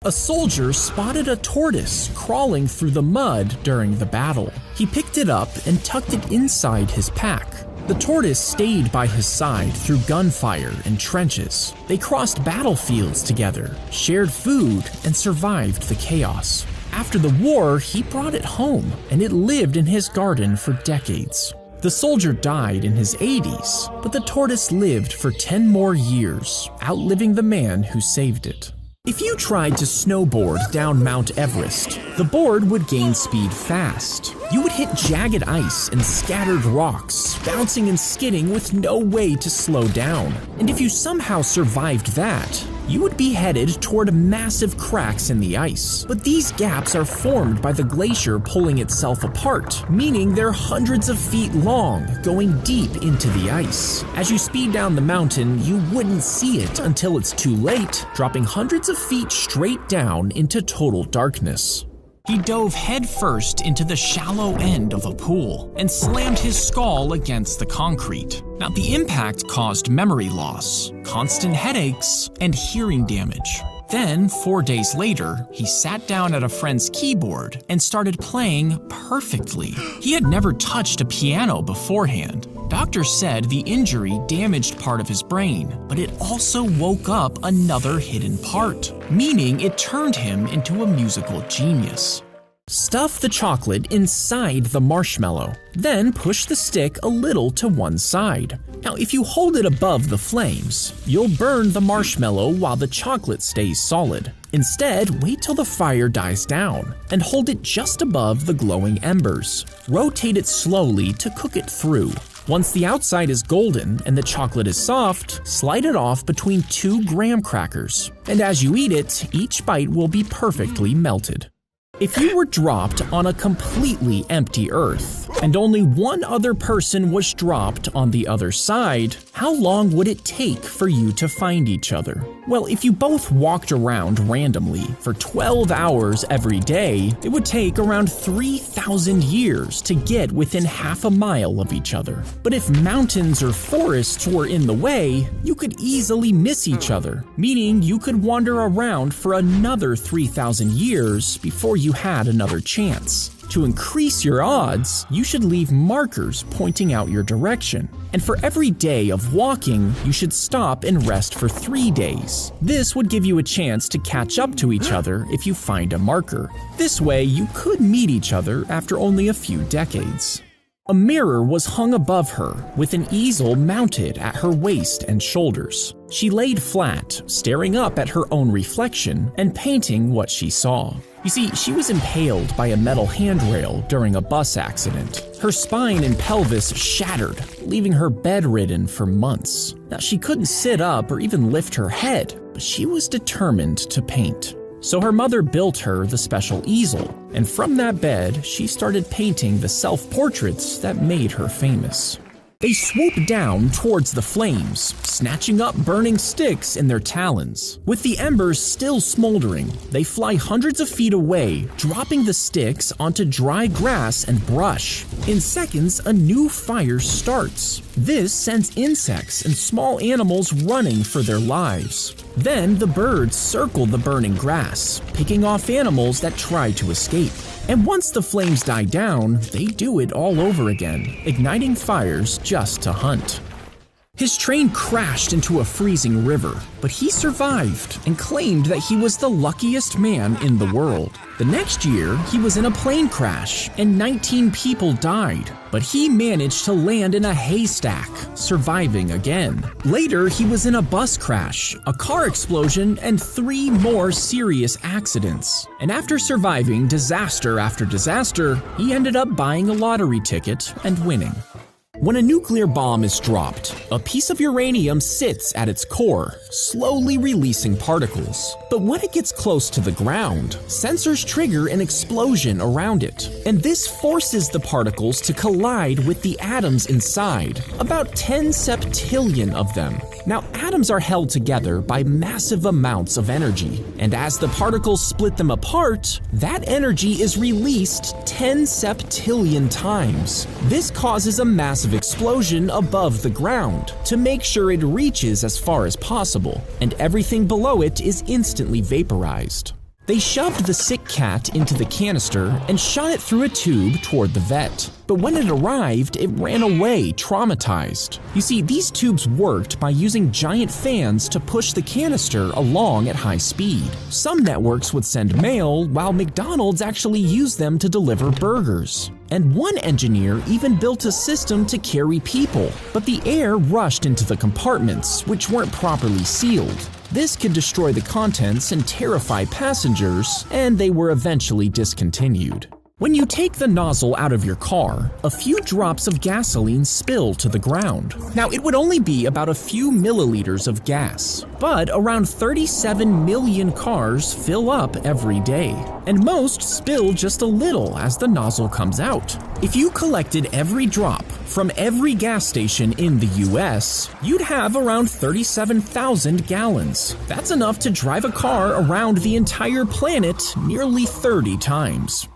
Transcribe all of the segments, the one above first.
A soldier spotted a tortoise crawling through the mud during the battle. He picked it up and tucked it inside his pack. The tortoise stayed by his side through gunfire and trenches. They crossed battlefields together, shared food, and survived the chaos. After the war, he brought it home, and it lived in his garden for decades. The soldier died in his 80s, but the tortoise lived for 10 more years, outliving the man who saved it. If you tried to snowboard down Mount Everest, the board would gain speed fast. You would hit jagged ice and scattered rocks, bouncing and skidding with no way to slow down. And if you somehow survived that, you would be headed toward massive cracks in the ice. But these gaps are formed by the glacier pulling itself apart, meaning they're hundreds of feet long, going deep into the ice. As you speed down the mountain, you wouldn't see it until it's too late, dropping hundreds of feet straight down into total darkness. He dove headfirst into the shallow end of a pool and slammed his skull against the concrete. Now, the impact caused memory loss, constant headaches, and hearing damage. Then, 4 days later, he sat down at a friend's keyboard and started playing perfectly. He had never touched a piano beforehand. Doctors said the injury damaged part of his brain, but it also woke up another hidden part, meaning it turned him into a musical genius. Stuff the chocolate inside the marshmallow, then push the stick a little to one side. Now, if you hold it above the flames, you'll burn the marshmallow while the chocolate stays solid. Instead, wait till the fire dies down and hold it just above the glowing embers. Rotate it slowly to cook it through. Once the outside is golden and the chocolate is soft, slide it off between 2 graham crackers. And as you eat it, each bite will be perfectly melted. If you were dropped on a completely empty Earth, and only one other person was dropped on the other side, how long would it take for you to find each other? Well, if you both walked around randomly for 12 hours every day, it would take around 3,000 years to get within half a mile of each other. But if mountains or forests were in the way, you could easily miss each other, meaning you could wander around for another 3,000 years before you had another chance. To increase your odds, you should leave markers pointing out your direction. And for every day of walking, you should stop and rest for 3 days. This would give you a chance to catch up to each other if you find a marker. This way, you could meet each other after only a few decades. A mirror was hung above her, with an easel mounted at her waist and shoulders. She laid flat, staring up at her own reflection and painting what she saw. You see, she was impaled by a metal handrail during a bus accident. Her spine and pelvis shattered, leaving her bedridden for months. Now, she couldn't sit up or even lift her head, but she was determined to paint. So her mother built her the special easel, and from that bed, she started painting the self-portraits that made her famous. They swoop down towards the flames, snatching up burning sticks in their talons. With the embers still smoldering, they fly hundreds of feet away, dropping the sticks onto dry grass and brush. In seconds, a new fire starts. This sends insects and small animals running for their lives. Then the birds circle the burning grass, picking off animals that try to escape. And once the flames die down, they do it all over again, igniting fires just to hunt. His train crashed into a freezing river, but he survived and claimed that he was the luckiest man in the world. The next year, he was in a plane crash and 19 people died, but he managed to land in a haystack, surviving again. Later, he was in a bus crash, a car explosion, and 3 more serious accidents. And after surviving disaster after disaster, he ended up buying a lottery ticket and winning. When a nuclear bomb is dropped, a piece of uranium sits at its core, slowly releasing particles. But when it gets close to the ground, sensors trigger an explosion around it, and this forces the particles to collide with the atoms inside, about 10 septillion of them. Now, atoms are held together by massive amounts of energy, and as the particles split them apart, that energy is released 10 septillion times. This causes a massive explosion above the ground to make sure it reaches as far as possible, and everything below it is instantly vaporized. They shoved the sick cat into the canister and shot it through a tube toward the vet. But when it arrived, it ran away, traumatized. You see, these tubes worked by using giant fans to push the canister along at high speed. Some networks would send mail, while McDonald's actually used them to deliver burgers. And one engineer even built a system to carry people, but the air rushed into the compartments, which weren't properly sealed. This could destroy the contents and terrify passengers, and they were eventually discontinued. When you take the nozzle out of your car, a few drops of gasoline spill to the ground. Now, it would only be about a few milliliters of gas, but around 37 million cars fill up every day, and most spill just a little as the nozzle comes out. If you collected every drop from every gas station in the US, you'd have around 37,000 gallons. That's enough to drive a car around the entire planet nearly 30 times.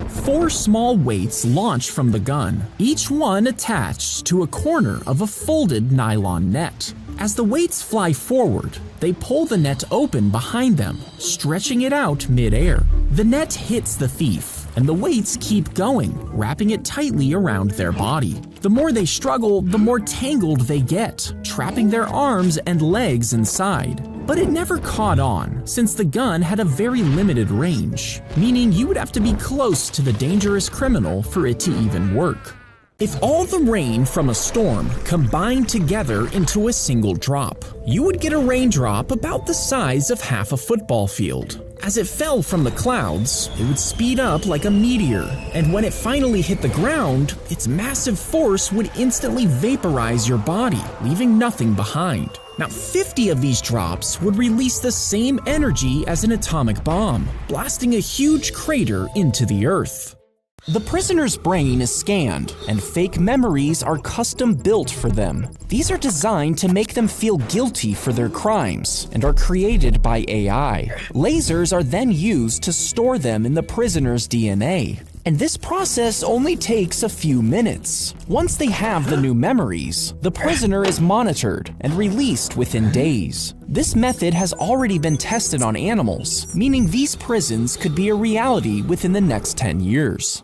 4 small weights launched from the gun, each one attached to a corner of a folded nylon net. As the weights fly forward, they pull the net open behind them, stretching it out mid-air. The net hits the thief, and the weights keep going, wrapping it tightly around their body. The more they struggle, the more tangled they get, trapping their arms and legs inside. But it never caught on, since the gun had a very limited range, meaning you would have to be close to the dangerous criminal for it to even work. If all the rain from a storm combined together into a single drop, you would get a raindrop about the size of half a football field. As it fell from the clouds, it would speed up like a meteor, and when it finally hit the ground, its massive force would instantly vaporize your body, leaving nothing behind. Now, 50 of these drops would release the same energy as an atomic bomb, blasting a huge crater into the earth. The prisoner's brain is scanned, and fake memories are custom built for them. These are designed to make them feel guilty for their crimes and are created by AI. Lasers are then used to store them in the prisoner's DNA. And this process only takes a few minutes. Once they have the new memories, the prisoner is monitored and released within days. This method has already been tested on animals, meaning these prisons could be a reality within the next 10 years.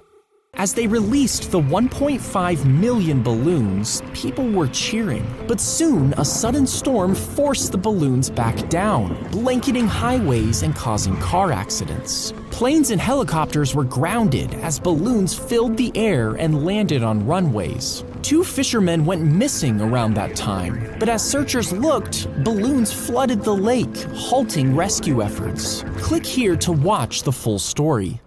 As they released the 1.5 million balloons, people were cheering. But soon, a sudden storm forced the balloons back down, blanketing highways and causing car accidents. Planes and helicopters were grounded as balloons filled the air and landed on runways. 2 fishermen went missing around that time, but as searchers looked, balloons flooded the lake, halting rescue efforts. Click here to watch the full story.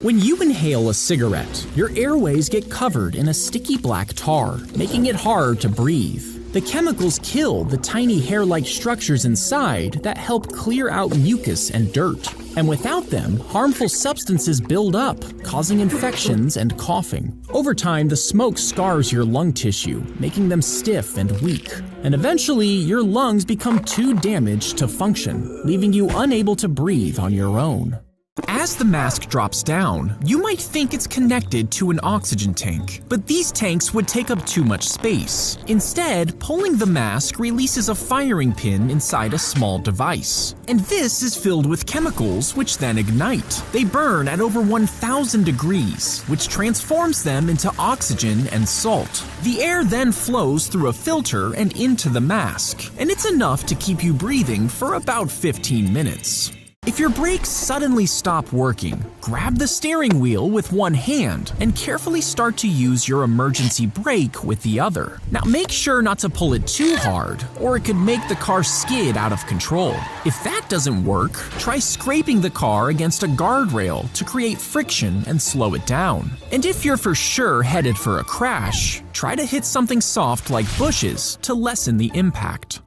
When you inhale a cigarette, your airways get covered in a sticky black tar, making it hard to breathe. The chemicals kill the tiny hair-like structures inside that help clear out mucus and dirt. And without them, harmful substances build up, causing infections and coughing. Over time, the smoke scars your lung tissue, making them stiff and weak. And eventually, your lungs become too damaged to function, leaving you unable to breathe on your own. As the mask drops down, you might think it's connected to an oxygen tank, but these tanks would take up too much space. Instead, pulling the mask releases a firing pin inside a small device. And this is filled with chemicals which then ignite. They burn at over 1,000 degrees, which transforms them into oxygen and salt. The air then flows through a filter and into the mask, and it's enough to keep you breathing for about 15 minutes. If your brakes suddenly stop working, grab the steering wheel with one hand and carefully start to use your emergency brake with the other. Now make sure not to pull it too hard, or it could make the car skid out of control. If that doesn't work, try scraping the car against a guardrail to create friction and slow it down. And if you're for sure headed for a crash, try to hit something soft like bushes to lessen the impact.